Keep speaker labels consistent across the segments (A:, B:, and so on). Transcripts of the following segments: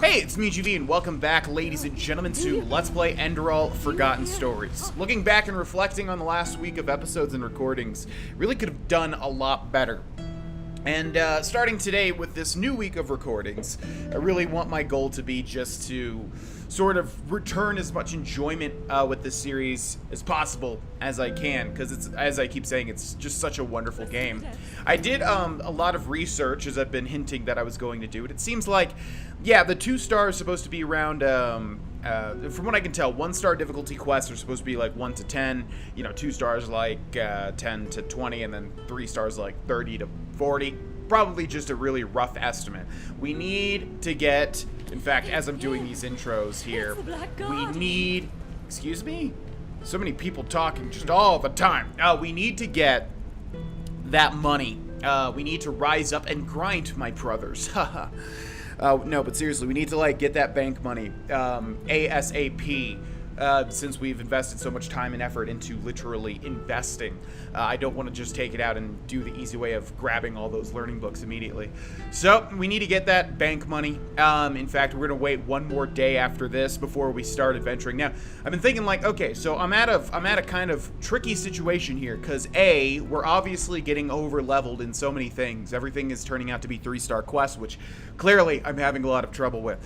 A: Hey, it's me, GV, and welcome back, ladies and gentlemen, to Let's Play Enderal Forgotten Stories. Looking back and reflecting on the last week of episodes and recordings, really could have done a lot better. And starting today with this new week of recordings, I really want my goal to be just to sort of return as much enjoyment with this series as possible as I can, because it's, as I keep saying, it's just such a wonderful game. I did a lot of research, as I've been hinting that I was going to do, and it seems like, yeah, the 2 stars supposed to be around, from what I can tell, 1-star difficulty quests are supposed to be like 1 to 10, you know, 2 stars like 10 to 20, and then 3 stars like 30 to 40. Probably just a really rough estimate. We need to get, in fact, as I'm doing these intros here, we need, excuse me? So many people talking just all the time. We need to get that money. We need to rise up and grind, my brothers. No, but seriously, we need to, like, get that bank money ASAP. Since we've invested so much time and effort into literally investing. I don't want to just take it out and do the easy way of grabbing all those learning books immediately. So we need to get that bank money. In fact, we're going to wait one more day after this before we start adventuring. Now, I've been thinking like, okay, so I'm at a kind of tricky situation here because A, we're obviously getting over leveled in so many things. Everything is turning out to be 3-star quests, which clearly I'm having a lot of trouble with.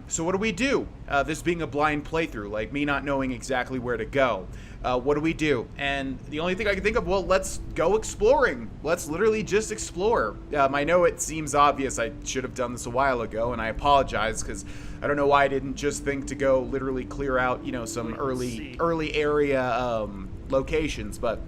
A: So what do we do? This being a blind playthrough, like me not knowing exactly where to go. What do we do? And the only thing I can think of, well, let's go exploring. Let's literally just explore. I know it seems obvious. I should have done this a while ago, and I apologize because I don't know why I didn't just think to go literally clear out, you know, some early area locations, but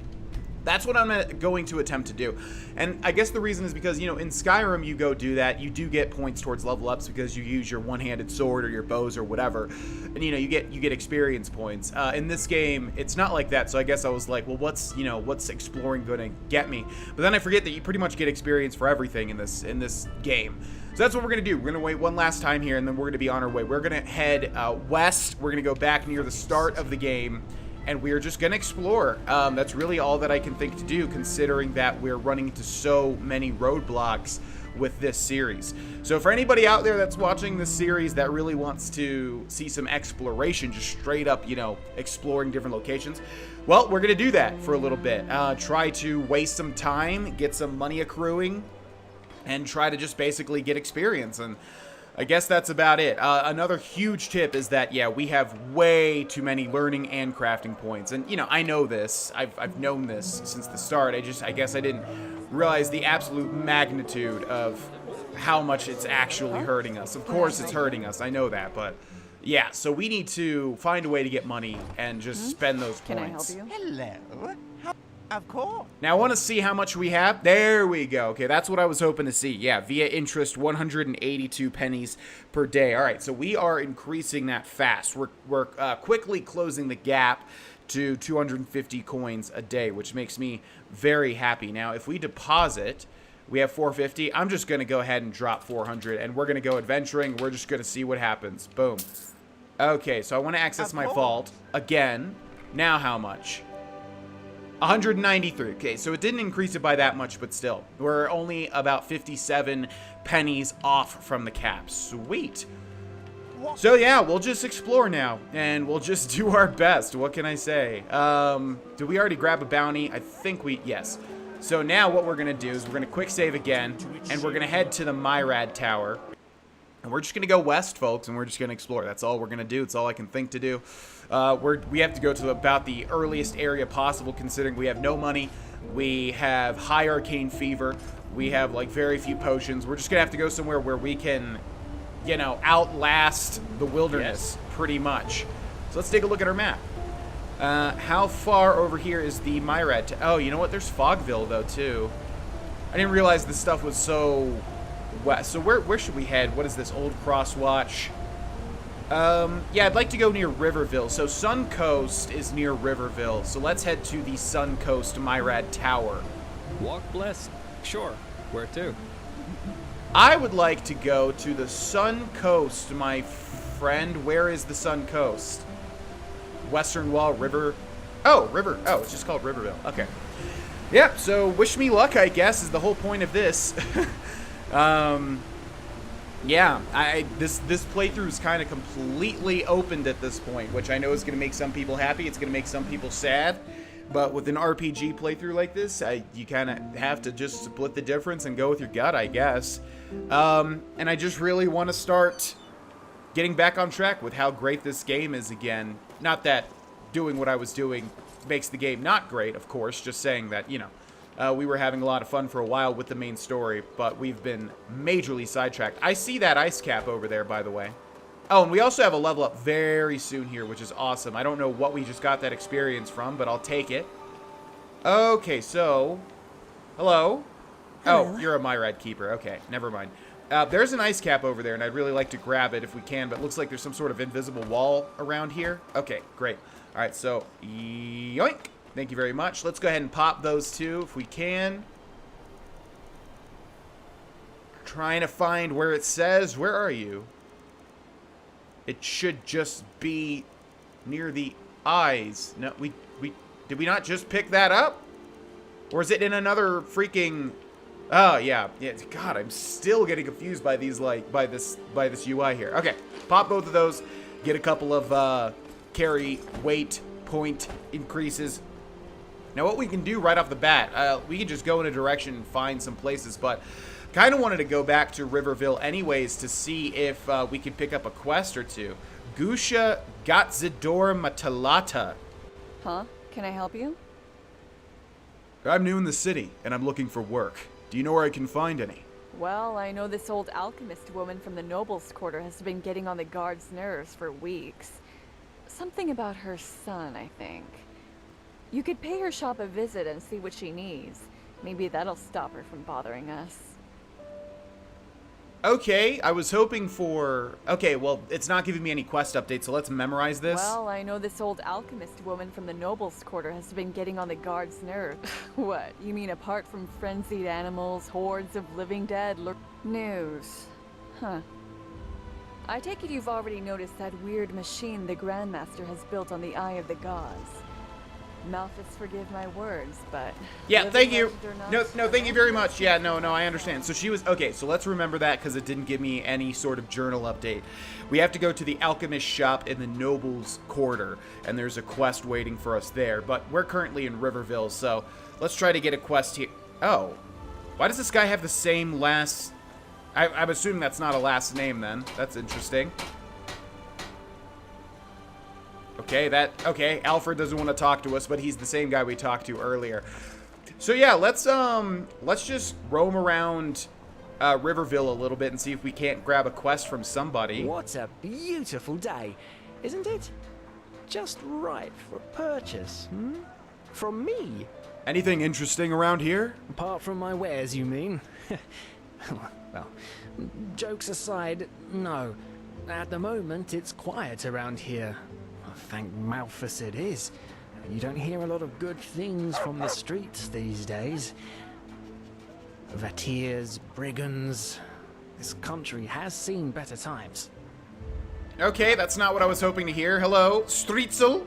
A: that's what I'm going to attempt to do. And I guess the reason is because, you know, in Skyrim, you go do that. You do get points towards level ups because you use your one-handed sword or your bows or whatever. And, you know, you get experience points. In this game, it's not like that. So I guess I was like, well, what's exploring going to get me? But then I forget that you pretty much get experience for everything in this game. So that's what we're going to do. We're going to wait one last time here, and then we're going to be on our way. We're going to head west. We're going to go back near the start of the game. And we're just going to explore. That's really all that I can think to do, considering that we're running into so many roadblocks with this series. So for anybody out there that's watching this series that really wants to see some exploration, just straight up, you know, exploring different locations, well, we're going to do that for a little bit. Try to waste some time, get some money accruing, and try to just basically get experience. And I guess that's about it. Another huge tip is that, yeah, we have way too many learning and crafting points. And, you know, I know this. I've known this since the start. I guess I didn't realize the absolute magnitude of how much it's actually hurting us. Of course it's hurting us. I know that. But, yeah, so we need to find a way to get money and just spend those points.
B: Can I help you? Hello. Of course.
A: Now, I want to see how much we have. There we go. Okay, that's what I was hoping to see. Yeah, via interest, 182 pennies per day. All right, so we are increasing that fast. We're quickly closing the gap to 250 coins a day, which makes me very happy. Now, if we deposit, we have 450. I'm just going to go ahead and drop 400, and we're going to go adventuring. We're just going to see what happens. Boom. Okay, so I want to access my vault again. Now how much? 193. Okay, so it didn't increase it by that much, but still. We're only about 57 pennies off from the cap. Sweet. So yeah, we'll just explore now, and we'll just do our best. What can I say? Did we already grab a bounty? I think yes. So now what we're going to do is we're going to quick save again, and we're going to head to the Myrad Tower. And we're just going to go west, folks, and we're just going to explore. That's all we're going to do. It's all I can think to do. We have to go to about the earliest area possible, considering we have no money. We have high arcane fever. We have, like, very few potions. We're just going to have to go somewhere where we can, you know, outlast the wilderness, pretty much. So let's take a look at our map. How far over here is the Myrad? Oh, you know what? There's Fogville, though, too. I didn't realize this stuff was so west. So where should we head? What is this? Old Crosswatch. Yeah, I'd like to go near Riverville. So Sun Coast is near Riverville. So let's head to the Sun Coast Myrad Tower.
C: Walk blessed. Sure. Where to?
A: I would like to go to the Sun Coast, my friend. Where is the Sun Coast? Western Wall River. Oh, River. Oh, it's just called Riverville. Okay. Yep, so wish me luck, I guess, is the whole point of this. Yeah, this playthrough is kind of completely opened at this point, which I know is going to make some people happy. It's going to make some people sad. But with an RPG playthrough like this, you kind of have to just split the difference and go with your gut, I guess. And I just really want to start getting back on track with how great this game is again. Not that doing what I was doing makes the game not great, of course. Just saying that, you know, we were having a lot of fun for a while with the main story, but we've been majorly sidetracked. I see that ice cap over there, by the way. Oh, and we also have a level up very soon here, which is awesome. I don't know what we just got that experience from, but I'll take it. Okay, so... Hello? Oh, you're a Myrad keeper. Okay, never mind. There's an ice cap over there, and I'd really like to grab it if we can, but it looks like there's some sort of invisible wall around here. Okay, great. All right, so... Yoink! Thank you very much. Let's go ahead and pop those two if we can. Trying to find where it says. Where are you? It should just be near the eyes. No, did we not just pick that up? Or is it in another freaking... Oh, yeah. God, I'm still getting confused by these, like, by this UI here. Okay, pop both of those. Get a couple of carry weight point increases. Now, what we can do right off the bat, we can just go in a direction and find some places, but kind of wanted to go back to Riverville anyways to see if we could pick up a quest or two. Gusha Gatzidor Matalata.
D: Huh? Can I help you?
A: I'm new in the city, and I'm looking for work. Do you know where I can find any?
D: Well, I know this old alchemist woman from the Nobles' Quarter has been getting on the guards' nerves for weeks. Something about her son, I think. You could pay her shop a visit and see what she needs. Maybe that'll stop her from bothering us.
A: Okay, I was hoping for... Okay, well, it's not giving me any quest updates, so let's memorize this.
D: Well, I know this old alchemist woman from the Nobles' Quarter has been getting on the guards' nerves. What? You mean apart from frenzied animals, hordes of living dead, news? Huh. I take it you've already noticed that weird machine the Grandmaster has built on the Eye of the Gods. Malphits, forgive my words, but...
A: Yeah, thank you. No, thank you very much. Yeah, no, I understand. So she was... Okay, so let's remember that because it didn't give me any sort of journal update. We have to go to the alchemist shop in the Nobles' Quarter, and there's a quest waiting for us there. But we're currently in Riverville, so let's try to get a quest here. Oh. Why does this guy have the same last... I'm assuming that's not a last name, then. That's interesting. Okay, Alfred doesn't want to talk to us, but he's the same guy we talked to earlier. So yeah, let's just roam around Riverville a little bit and see if we can't grab a quest from somebody.
E: What a beautiful day, isn't it? Just right for a purchase, From me.
A: Anything interesting around here?
E: Apart from my wares, you mean? Well, jokes aside, no. At the moment, it's quiet around here. Thank Malphus it is. You don't hear a lot of good things from the streets these days. Vatirs, brigands. This country has seen better times.
A: Okay, that's not what I was hoping to hear. Hello, Streetzel?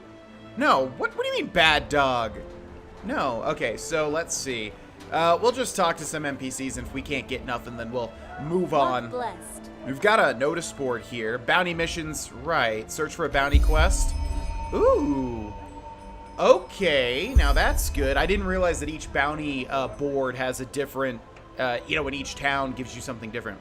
A: No, what do you mean bad dog? No, okay, so let's see. We'll just talk to some NPCs, and if we can't get nothing, then we'll move on.
F: Blessed.
A: We've got a notice board here. Bounty missions, right. Search for a bounty quest. Ooh. Okay, now that's good. I didn't realize that each bounty board has a different, in each town gives you something different.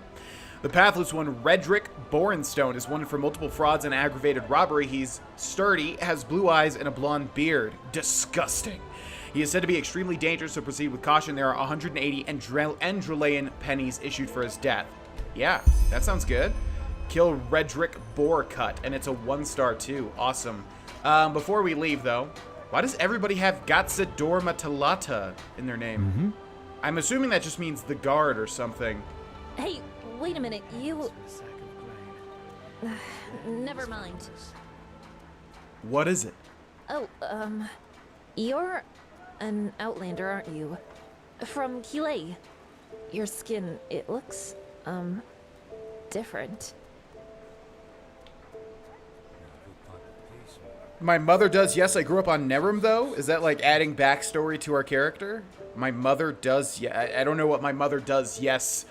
A: The pathless one, Redrick Borenstone, is wanted for multiple frauds and aggravated robbery. He's sturdy, has blue eyes, and a blonde beard. Disgusting. He is said to be extremely dangerous, so proceed with caution. There are 180 Endralean pennies issued for his death. Yeah, that sounds good. Kill Redrick Borecut, and it's a 1-star too. Awesome. Before we leave, though, why does everybody have Gatzidor Matalata in their name? I'm assuming that just means the guard or something.
F: Hey, wait a minute, you... Never mind.
A: What is it?
F: Oh, you're an outlander, aren't you? From Kilei. Your skin, it looks, different.
A: My mother does, yes. I grew up on Nerim, though. Is that like adding backstory to our character? My mother does, yeah. I don't know what my mother does, yes,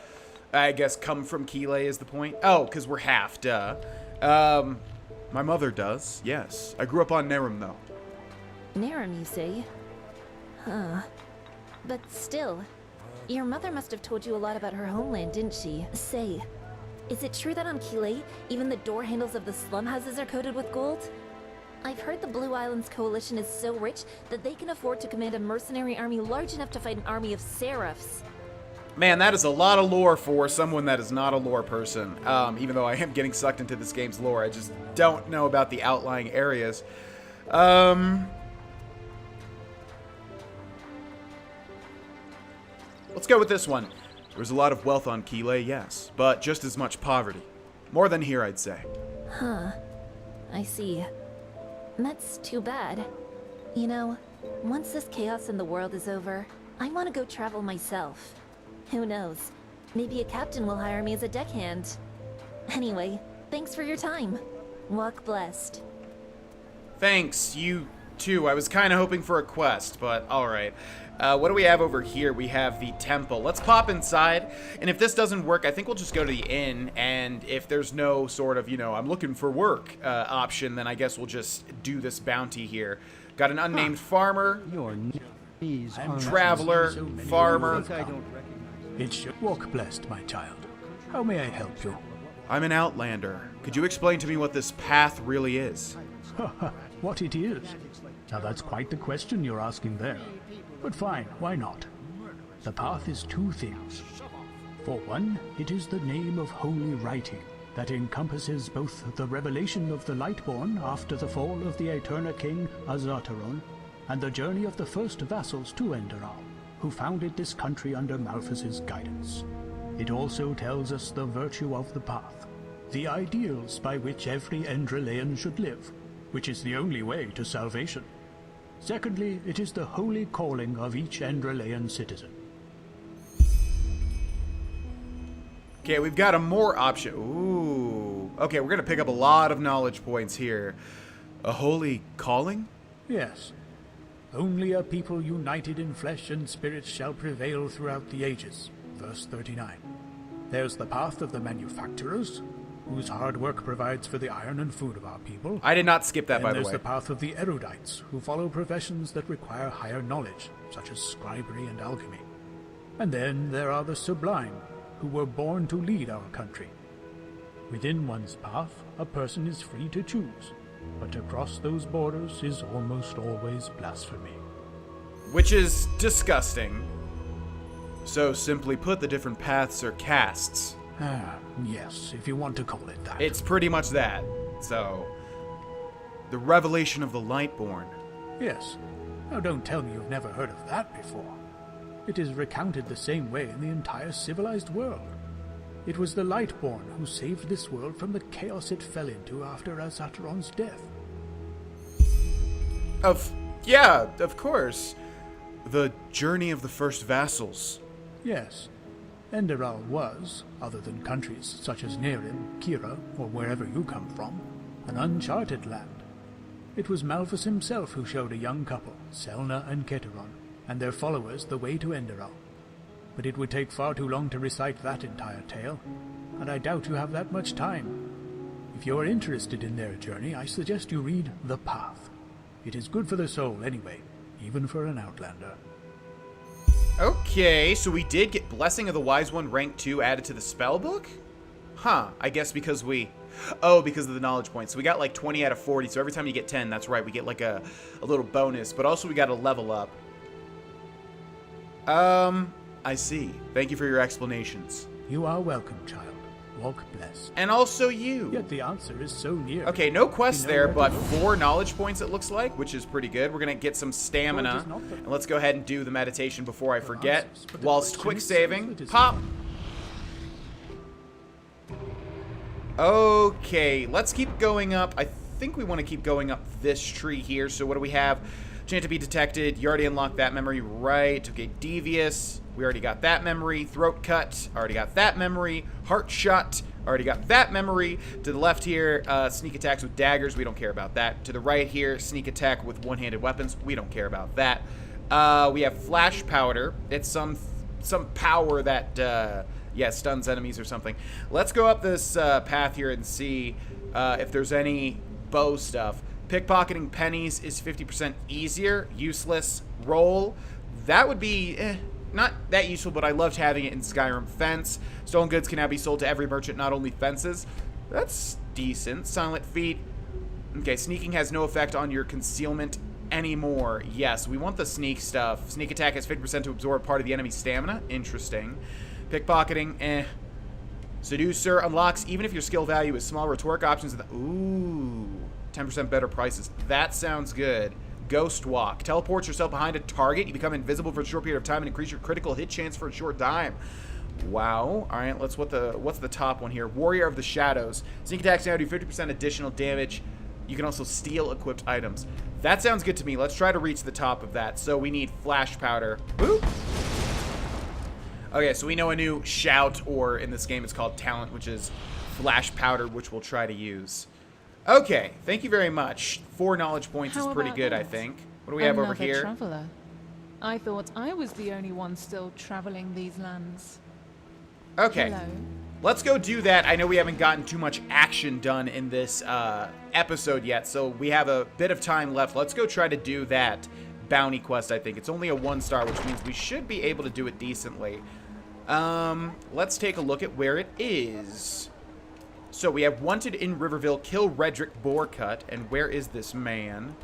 A: I guess come from Kile is the point. Oh, because we're half, duh. My mother does, yes. I grew up on Nerim, though.
F: Narum, you say? Huh. But still, your mother must have told you a lot about her homeland, didn't she? Say, is it true that on Kile, even the door handles of the slum houses are coated with gold? I've heard the Blue Islands Coalition is so rich that they can afford to command a mercenary army large enough to fight an army of seraphs.
A: Man, that is a lot of lore for someone that is not a lore person. Even though I am getting sucked into this game's lore, I just don't know about the outlying areas. Let's go with this one. There was a lot of wealth on Kile, yes, but just as much poverty. More than here, I'd say.
F: Huh. I see. That's too bad. You know, once this chaos in the world is over, I want to go travel myself. Who knows? Maybe a captain will hire me as a deckhand. Anyway, thanks for your time. Walk blessed.
A: Thanks, you too. I was kind of hoping for a quest, but alright. What do we have over here? We have the temple. Let's pop inside, and if this doesn't work, I think we'll just go to the inn, and if there's no sort of, you know, I'm looking for work option, then I guess we'll just do this bounty here. Got an unnamed farmer, traveler, farmer.
G: It's your walk blessed, my child. How may I help you?
A: I'm an outlander. Could you explain to me what this path really is?
G: What it is? Now that's quite the question you're asking there. But fine, why not? The path is two things. For one, it is the name of holy writing that encompasses both the revelation of the Lightborn after the fall of the Eterna King Azataron, and the journey of the first vassals to Enderal, who founded this country under Malphas's guidance. It also tells us the virtue of the path, the ideals by which every Endralean should live, which is the only way to salvation. Secondly, it is the holy calling of each Endralean citizen.
A: Okay, we've got a more option. Ooh. Okay, we're going to pick up a lot of knowledge points here. A holy calling?
G: Yes. Only a people united in flesh and spirit shall prevail throughout the ages. Verse 39. There's the path of the manufacturers, whose hard work provides for the iron and food of our people.
A: I did not skip that, by the
G: There's
A: way.
G: the path of the erudites, who follow professions that require higher knowledge, such as scribery and alchemy. And then there are the sublime, who were born to lead our country. Within one's path, a person is free to choose, but to cross those borders is almost always blasphemy.
A: Which is disgusting. So, simply put, the different paths are castes.
G: Ah, yes, if you want to call it that.
A: It's pretty much that. So, the revelation of the Lightborn.
G: Yes. Now don't tell me you've never heard of that before. It is recounted the same way in the entire civilized world. It was the Lightborn who saved this world from the chaos it fell into after Azataron's death.
A: Yeah, of course. The journey of the first vassals.
G: Yes. Enderal was, other than countries such as Nerim, Kira, or wherever you come from, an uncharted land. It was Malphas himself who showed a young couple, Selna and Keteron, and their followers the way to Enderal. But it would take far too long to recite that entire tale, and I doubt you have that much time. If you are interested in their journey, I suggest you read The Path. It is good for the soul anyway, even for an outlander.
A: Okay, so we did get Blessing of the Wise One rank 2 added to the spellbook? Huh, I guess because because of the knowledge points. So we got like 20 out of 40, so every time you get 10, that's right, we get like a little bonus, but also we got a level up. I see. Thank you for your explanations.
G: You are welcome, child. Walk blessed.
A: And also you.
G: Yet the answer is so near.
A: Okay, no quests
G: You know
A: there,
G: where
A: but
G: to go.
A: 4 knowledge points it looks like, which is pretty good. We're going to get some stamina.
G: No, it is not the-
A: And let's go ahead and do the meditation before I forget.
G: answers, but the
A: Whilst
G: question
A: quick
G: itself,
A: saving.
G: it is
A: Pop.
G: not.
A: Okay, let's keep going up. I think we want to keep going up this tree here. So what do we have? Chance to be detected. You already unlocked that memory, right? Okay, devious. We already got that memory. Throat cut. Already got that memory. Heart shut. Already got that memory. To the left here, sneak attacks with daggers. We don't care about that. To the right here, sneak attack with one-handed weapons. We don't care about that. We have flash powder. It's some power that yeah, stuns enemies or something. Let's go up this path here and see if there's any bow stuff. Pickpocketing pennies is 50% easier. Useless. Roll. That would be not that useful, but I loved having it in Skyrim. Fence. Stolen goods can now be sold to every merchant, not only fences. That's decent. Silent feet. Okay, sneaking has no effect on your concealment anymore. Yes, we want the sneak stuff. Sneak attack has 50% to absorb part of the enemy's stamina. Interesting. Pickpocketing, Seducer unlocks even if your skill value is small. Rhetoric options. Ooh, 10% better prices. That sounds good. Ghost Walk. Teleports yourself behind a target. You become invisible for a short period of time and increase your critical hit chance for a short time. Wow. All right, what's the top one here? Warrior of the Shadows. Sneak attacks now do 50% additional damage. You can also steal equipped items. That sounds good to me. Let's try to reach the top of that. So we need flash powder. Boop. Okay, so we know a new shout, or in this game it's called talent, which is flash powder, which we'll try to use. Okay, thank you very much. 4 knowledge points is pretty good, I think. What do we have over here?
H: Traveler. I thought I was the only one still traveling these lands.
A: Okay.
H: Hello.
A: Let's go do that. I know we haven't gotten too much action done in this episode yet, so we have a bit of time left. Let's go try to do that bounty quest, I think. It's only a 1-star, which means we should be able to do it decently. Let's take a look at where it is. So we have wanted in Riverville, kill Redrick Borecut. And where is this man?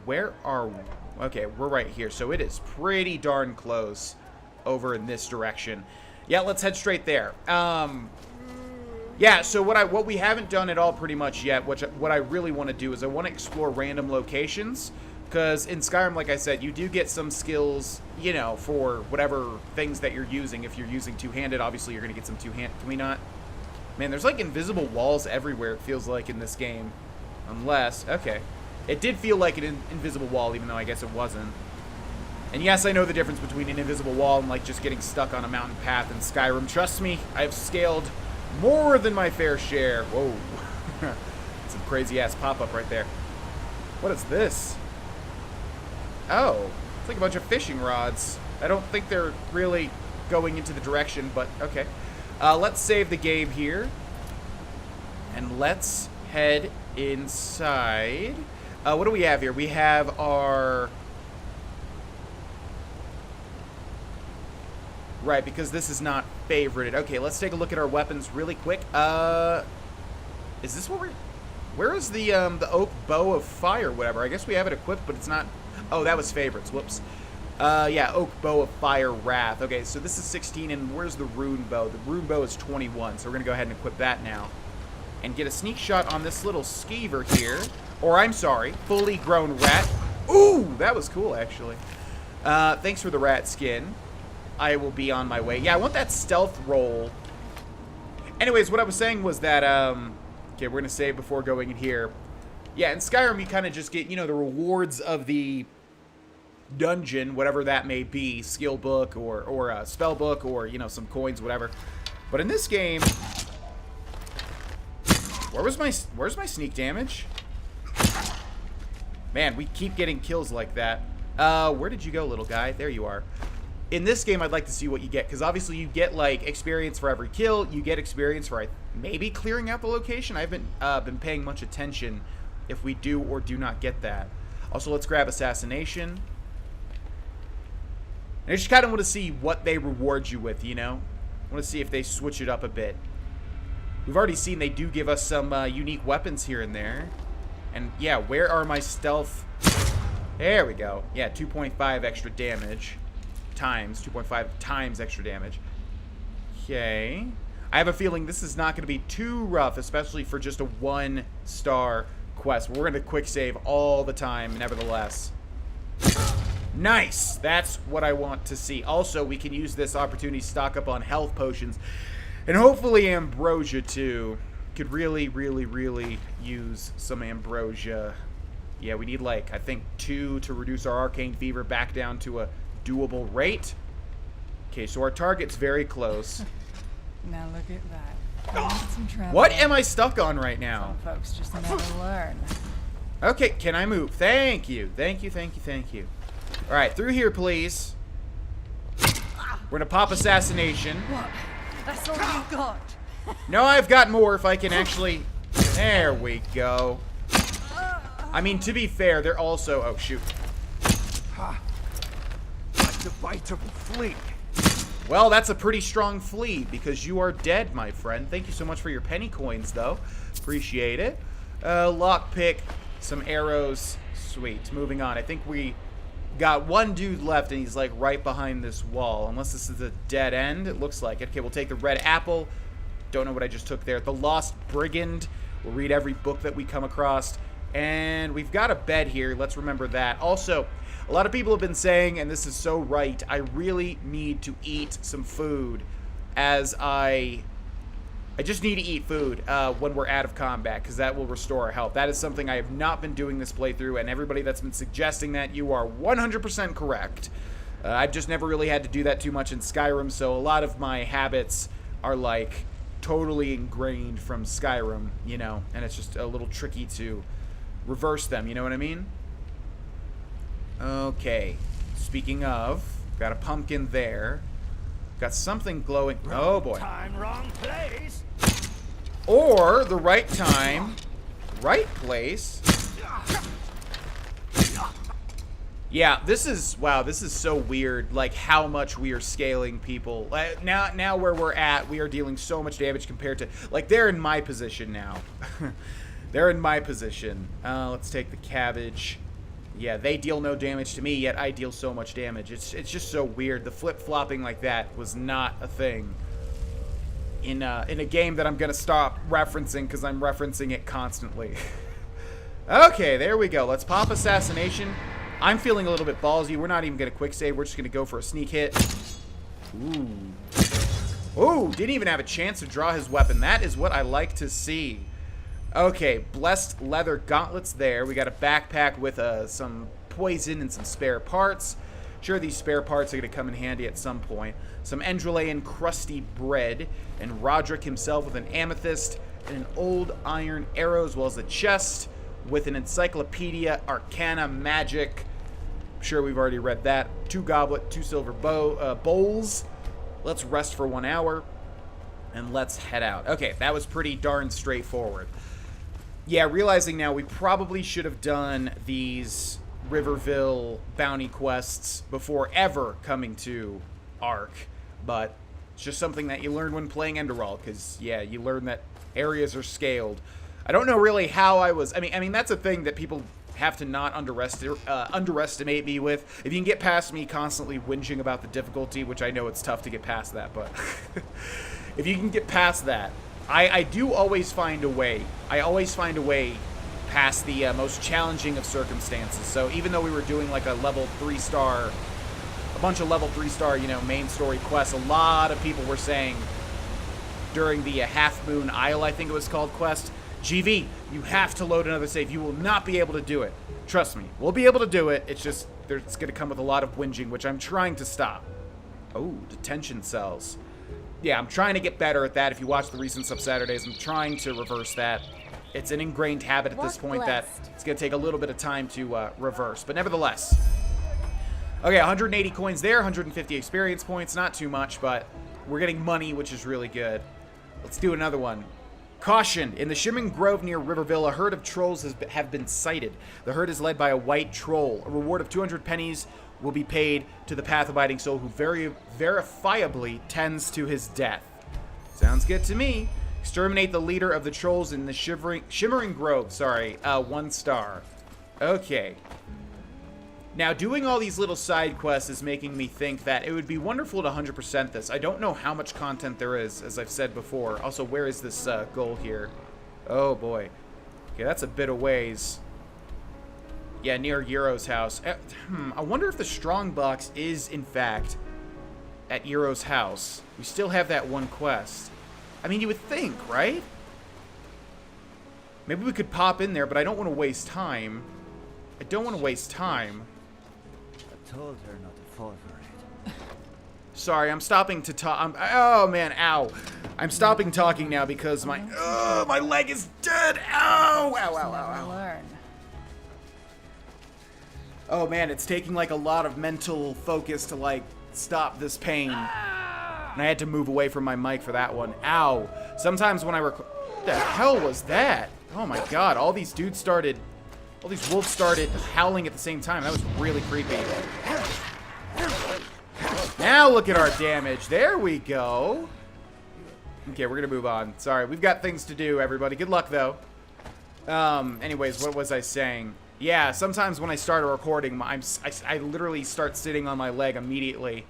A: Where are we? Okay, we're right here. So it is pretty darn close over in this direction. Yeah, let's head straight there. Yeah, so what we haven't done at all pretty much yet, what I really want to do is I want to explore random locations. Because in Skyrim, like I said, you do get some skills, you know, for whatever things that you're using. If you're using two-handed, obviously you're going to get some two-handed. Can we not? Man, there's like invisible walls everywhere, it feels like, in this game. Unless, okay. It did feel like an invisible wall, even though I guess it wasn't. And yes, I know the difference between an invisible wall and like just getting stuck on a mountain path in Skyrim. Trust me, I've scaled more than my fair share. Whoa. Some crazy-ass pop-up right there. What is this? Oh, it's like a bunch of fishing rods. I don't think they're really going into the direction, but okay. Let's save the game here. And let's head inside. What do we have here? We have our... Right, because this is not favorited. Okay, let's take a look at our weapons really quick. Is this what we're... Where is the oak bow of fire, whatever? I guess we have it equipped, but it's not... Oh, that was favorites. Whoops. Yeah, oak bow of fire wrath. Okay, so this is 16, and where's the rune bow? The rune bow is 21, so we're going to go ahead and equip that now. And get a sneak shot on this little skeever here. Or, I'm sorry, fully grown rat. Ooh, that was cool, actually. Thanks for the rat skin. I will be on my way. Yeah, I want that stealth roll. Anyways, what I was saying was that, okay, we're going to save before going in here. Yeah, in Skyrim, you kind of just get, you know, the rewards of the dungeon, whatever that may be, skill book or a spell book or, you know, some coins, whatever. But in this game, where's my sneak damage? Man, we keep getting kills like that. Where did you go, little guy? There you are. In this game, I'd like to see what you get, because obviously you get, like, experience for every kill. You get experience for maybe clearing out the location. I haven't been paying much attention if we do or do not get that. Also, let's grab Assassination. And I just kind of want to see what they reward you with, you know? I want to see if they switch it up a bit. We've already seen they do give us some unique weapons here and there. And, yeah, where are my stealth? There we go. Yeah, 2.5 extra damage. Times 2.5 times extra damage. Okay. I have a feeling this is not going to be too rough, especially for just a 1-star quest. We're going to quick save all the time, nevertheless. Nice! That's what I want to see. Also, we can use this opportunity to stock up on health potions. And hopefully ambrosia, too. Could really, really, really use some ambrosia. Yeah, we need, like, I think 2 to reduce our arcane fever back down to a doable rate. Okay, so our target's very close.
H: Now look at that. Some trouble.
A: What am I stuck on right now?
H: Some folks just never learn.
A: Okay, can I move? Thank you. Thank you, thank you, thank you. Alright, through here, please. We're gonna pop assassination.
D: What? That's all you got?
A: No, I've got more if I can actually... There we go. I mean, to be fair, they're also... Oh, shoot.
B: Like the bite of a flea.
A: Well, that's a pretty strong flea, because you are dead, my friend. Thank you so much for your penny coins, though. Appreciate it. Lockpick, some arrows. Sweet. Moving on. I think we got one dude left, and he's, like, right behind this wall. Unless this is a dead end. It looks like it. Okay, we'll take the red apple. Don't know what I just took there. The Lost Brigand. We'll read every book that we come across. And we've got a bed here. Let's remember that. Also, a lot of people have been saying, and this is so right, I really need to eat some food as I just need to eat food when we're out of combat, because that will restore our health. That is something I have not been doing this playthrough, and everybody that's been suggesting that, you are 100% correct. I've just never really had to do that too much in Skyrim, so a lot of my habits are, like, totally ingrained from Skyrim, you know, and it's just a little tricky to reverse them, you know what I mean? Okay, speaking of, got a pumpkin there. Got something glowing. Oh boy.
B: Time, wrong place.
A: Or the right time, right place. Yeah, this is, wow, this is so weird, like how much we are scaling people. Now where we're at, we are dealing so much damage compared to, like, they're in my position now. They're in my position. Let's take the cabbage. Yeah, they deal no damage to me, yet I deal so much damage. It's just so weird. The flip-flopping like that was not a thing in a game that I'm going to stop referencing because I'm referencing it constantly. Okay, there we go. Let's pop assassination. I'm feeling a little bit ballsy. We're not even going to quick save. We're just going to go for a sneak hit. Ooh. Ooh, didn't even have a chance to draw his weapon. That is what I like to see. Okay, blessed leather gauntlets there. We got a backpack with some poison and some spare parts. Sure, these spare parts are going to come in handy at some point. Some Enderalian crusty bread, and Roderick himself with an amethyst, and an old iron arrow, as well as a chest with an Encyclopedia Arcana Magic. I'm sure we've already read that. 2 goblet, 2 silver bowls. Let's rest for 1 hour, and let's head out. Okay, that was pretty darn straightforward. Yeah, realizing now we probably should have done these Riverville bounty quests before ever coming to Ark, but it's just something that you learn when playing Enderal, because, yeah, you learn that areas are scaled. I don't know really how I was... I mean, that's a thing that people have to not underestimate me with. If you can get past me constantly whinging about the difficulty, which I know it's tough to get past that, but... if you can get past that... I do always find a way. I always find a way past the most challenging of circumstances. So even though we were doing like a level 3-star, a bunch of level 3-star, you know, main story quests, a lot of people were saying during the Halfmoon Isle, I think it was called, quest, GV, you have to load another save. You will not be able to do it. Trust me, we'll be able to do it. It's just, it's going to come with a lot of whinging, which I'm trying to stop. Oh, detention cells. Yeah, I'm trying to get better at that. If you watch the recent Sub Saturdays, I'm trying to reverse that. It's an ingrained habit at this point that it's going to take a little bit of time to reverse. But nevertheless. Okay, 180 coins there, 150 experience points. Not too much, but we're getting money, which is really good. Let's do another one. Caution! In the Shimmering Grove near Riverville, a herd of trolls have been sighted. The herd is led by a white troll. A reward of 200 pennies will be paid to the path-abiding soul who verifiably tends to his death. Sounds good to me. Exterminate the leader of the trolls in the Shimmering Grove. Sorry, 1 star. Okay. Now, doing all these little side quests is making me think that it would be wonderful to 100% this. I don't know how much content there is, as I've said before. Also, where is this goal here? Oh, boy. Okay, that's a bit of ways. Yeah, near Euro's house. I wonder if the strong box is, in fact, at Euro's house. We still have that one quest. I mean, you would think, right? Maybe we could pop in there, but I don't want to waste time. I don't want to waste time.
B: I told her not to fall for it.
A: Sorry, I'm stopping to talk. Oh, man, ow. I'm stopping talking now because my leg is dead. Ow, ow, ow, ow, ow.
D: Learn.
A: Oh man, it's taking like a lot of mental focus to like stop this pain. And I had to move away from my mic for that one. Ow. Sometimes when I record... What the hell was that? Oh my god, all these wolves started howling at the same time. That was really creepy. Now look at our damage. There we go. Okay, we're gonna move on. Sorry, we've got things to do, everybody. Good luck, though. Anyways, what was I saying? Yeah, sometimes when I start a recording, I literally start sitting on my leg immediately.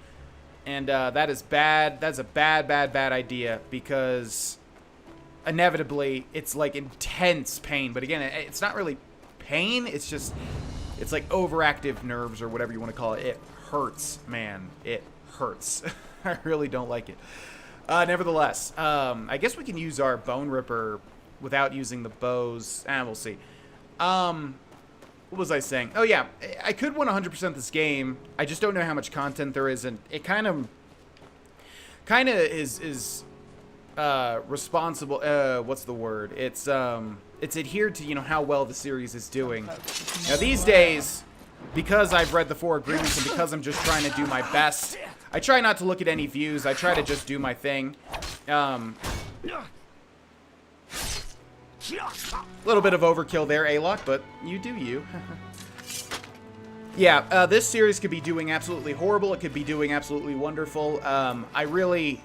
A: And that is bad. That's a bad idea, because inevitably it's like intense pain. But again, it's not really pain. It's just, it's like overactive nerves or whatever you want to call it. It hurts, man. It hurts. I really don't like it. Nevertheless, I guess we can use our Bone Ripper without using the bows. We'll see. What was I saying? Oh, yeah. I could 100% this game. I just don't know how much content there is, and it kind of is responsible. What's the word? It's adhered to, you know, how well the series is doing. Now, these days, because I've read the 4 agreements and because I'm just trying to do my best, I try not to look at any views. I try to just do my thing. A little bit of overkill there, Aloc, but you do you. Yeah, this series could be doing absolutely horrible. It could be doing absolutely wonderful. I'm really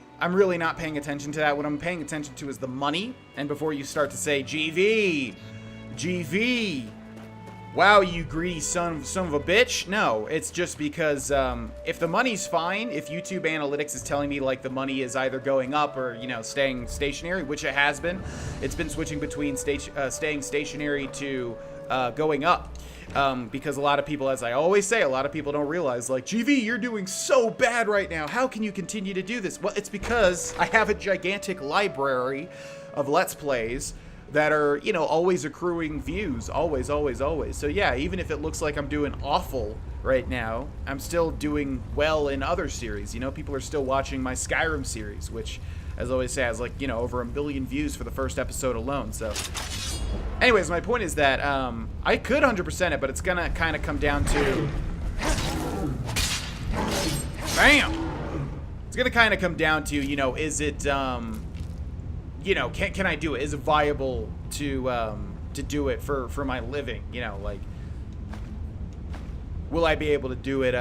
A: not paying attention to that. What I'm paying attention to is the money. And before you start to say, GV, wow, you greedy son of a bitch. No, it's just because if the money's fine, if YouTube analytics is telling me like the money is either going up or, you know, staying stationary, which it has been. It's been switching between staying stationary to going up. Because a lot of people, as I always say, a lot of people don't realize, like, GV, you're doing so bad right now. How can you continue to do this? Well, it's because I have a gigantic library of Let's Plays that are, you know, always accruing views. Always, always, always. So, yeah, even if it looks like I'm doing awful right now, I'm still doing well in other series. You know, people are still watching my Skyrim series, which, as I always say, has, like, you know, over 1 million views for the first episode alone. So, anyways, my point is that I could 100% it, but it's going to kind of come down to... Bam! It's going to kind of come down to, you know, is it... you know, can I do it? Is it viable to do it for my living? You know, like, will I be able to do it?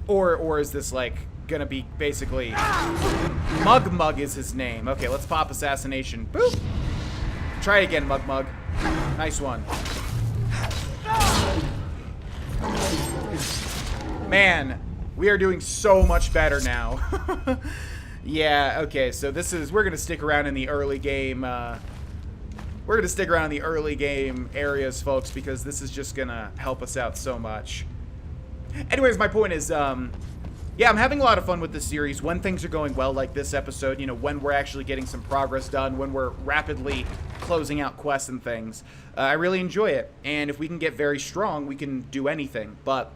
A: Or is this like gonna be basically Mug is his name? Okay, let's pop assassination. Boop. Try it again, Mug. Nice one. Man, we are doing so much better now. Yeah, okay, so we're going to stick around in the early game, we're going to stick around in the early game areas, folks, because this is just going to help us out so much. Anyways, my point is, yeah, I'm having a lot of fun with this series when things are going well, like this episode, you know, when we're actually getting some progress done, when we're rapidly closing out quests and things. I really enjoy it, and if we can get very strong, we can do anything, but...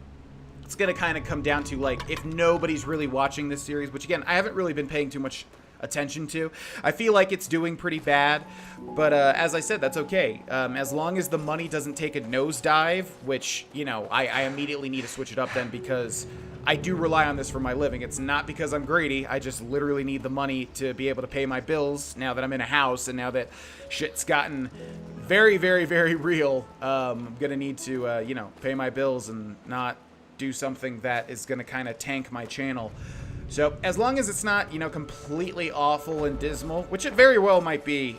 A: It's going to kind of come down to, like, if nobody's really watching this series, which, again, I haven't really been paying too much attention to. I feel like it's doing pretty bad, but as I said, that's okay. As long as the money doesn't take a nosedive, which, you know, I immediately need to switch it up then because I do rely on this for my living. It's not because I'm greedy. I just literally need the money to be able to pay my bills now that I'm in a house and now that shit's gotten very, very, very real. I'm going to need to, you know, pay my bills and not... do something that is going to kind of tank my channel. So as long as it's not, you know, completely awful and dismal, which it very well might be,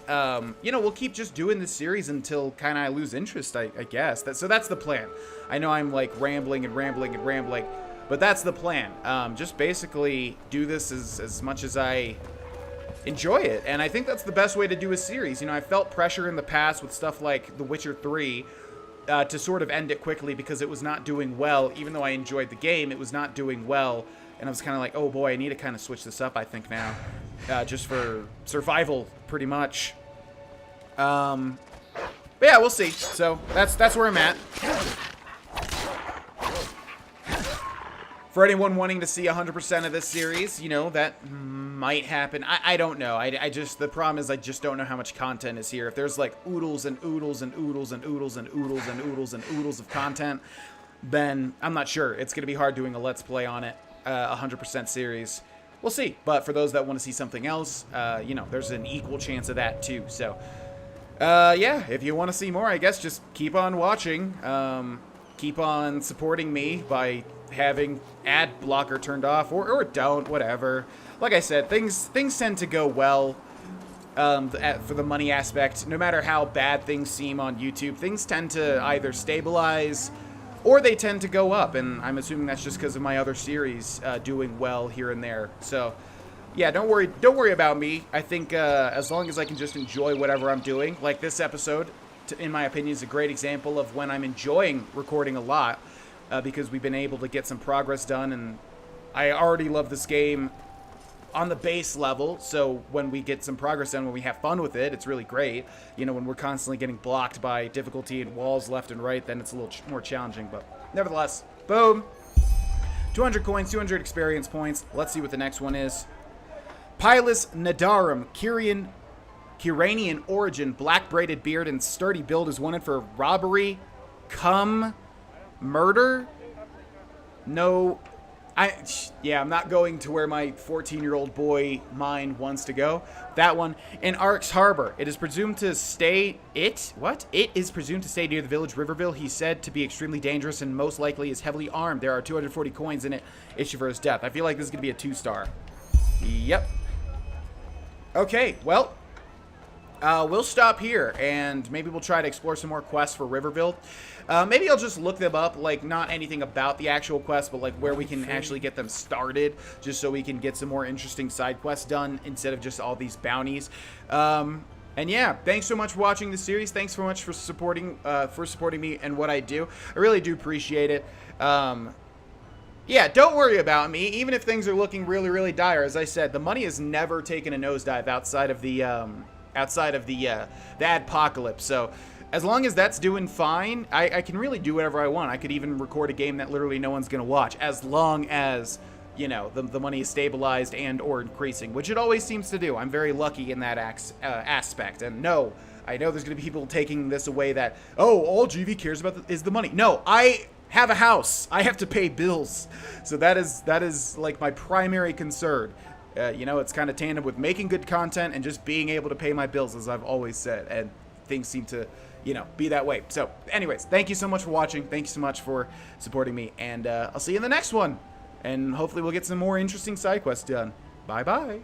A: you know, we'll keep just doing this series until kind of I lose interest, I guess. So that's the plan. I know I'm like rambling, but that's the plan. Just basically do this as much as I enjoy it. And I think that's the best way to do a series. You know, I felt pressure in the past with stuff like The Witcher 3, to sort of end it quickly because it was not doing well. Even though I enjoyed the game, it was not doing well. And I was kind of like, oh boy, I need to kind of switch this up, I think, now. Just for survival, pretty much. But yeah, we'll see. So, that's where I'm at. For anyone wanting to see 100% of this series, you know, that might happen. I don't know. The problem is I just don't know how much content is here. If there's like oodles and oodles and oodles and oodles and oodles and oodles and oodles of content, then I'm not sure. It's going to be hard doing a Let's Play on it, 100% series. We'll see. But for those that want to see something else, you know, there's an equal chance of that too. So, yeah, if you want to see more, I guess just keep on watching. Keep on supporting me by having ad blocker turned off, or don't, whatever. Like I said, things tend to go well for the money aspect. No matter how bad things seem on YouTube, things tend to either stabilize or they tend to go up, and I'm assuming that's just because of my other series doing well here and there. So, yeah, don't worry about me. I think as long as I can just enjoy whatever I'm doing, like this episode, in my opinion, is a great example of when I'm enjoying recording a lot, because we've been able to get some progress done, and I already love this game on the base level, so when we get some progress done, when we have fun with it, it's really great. You know, when we're constantly getting blocked by difficulty and walls left and right, then it's a little more challenging, but nevertheless, boom! 200 coins, 200 experience points. Let's see what the next one is. Pilus Nadarum, Kiranian origin, black braided beard and sturdy build is wanted for robbery, murder? No... I'm not going to where my 14-year-old boy mind wants to go. That one. In Ark's Harbor. It is presumed to stay... It is presumed to stay near the village Riverville. He's said to be extremely dangerous and most likely is heavily armed. There are 240 coins in it. Issue for his death. I feel like this is going to be a 2-star. Yep. Okay, well... we'll stop here, and maybe we'll try to explore some more quests for Riverville. Maybe I'll just look them up, like, not anything about the actual quests, but, like, where we can actually get them started, just so we can get some more interesting side quests done, instead of just all these bounties. And yeah, thanks so much for watching this series. Thanks so much for supporting me and what I do. I really do appreciate it. Yeah, don't worry about me, even if things are looking really, really dire. As I said, the money has never taken a nosedive outside of the adpocalypse. So as long as that's doing fine, I can really do whatever I want. I could even record a game that literally no one's gonna watch, as long as, you know, the money is stabilized and or increasing, which it always seems to do. I'm very lucky in that aspect. And no, I know there's gonna be people taking this away that, oh, all GV cares about is the money. No, I have a house. I have to pay bills. So that is like my primary concern. You know, it's kind of tandem with making good content and just being able to pay my bills, as I've always said, and things seem to, you know, be that way. So anyways, thank you so much for watching. Thank you so much for supporting me, and I'll see you in the next one, and hopefully we'll get some more interesting side quests done. Bye bye.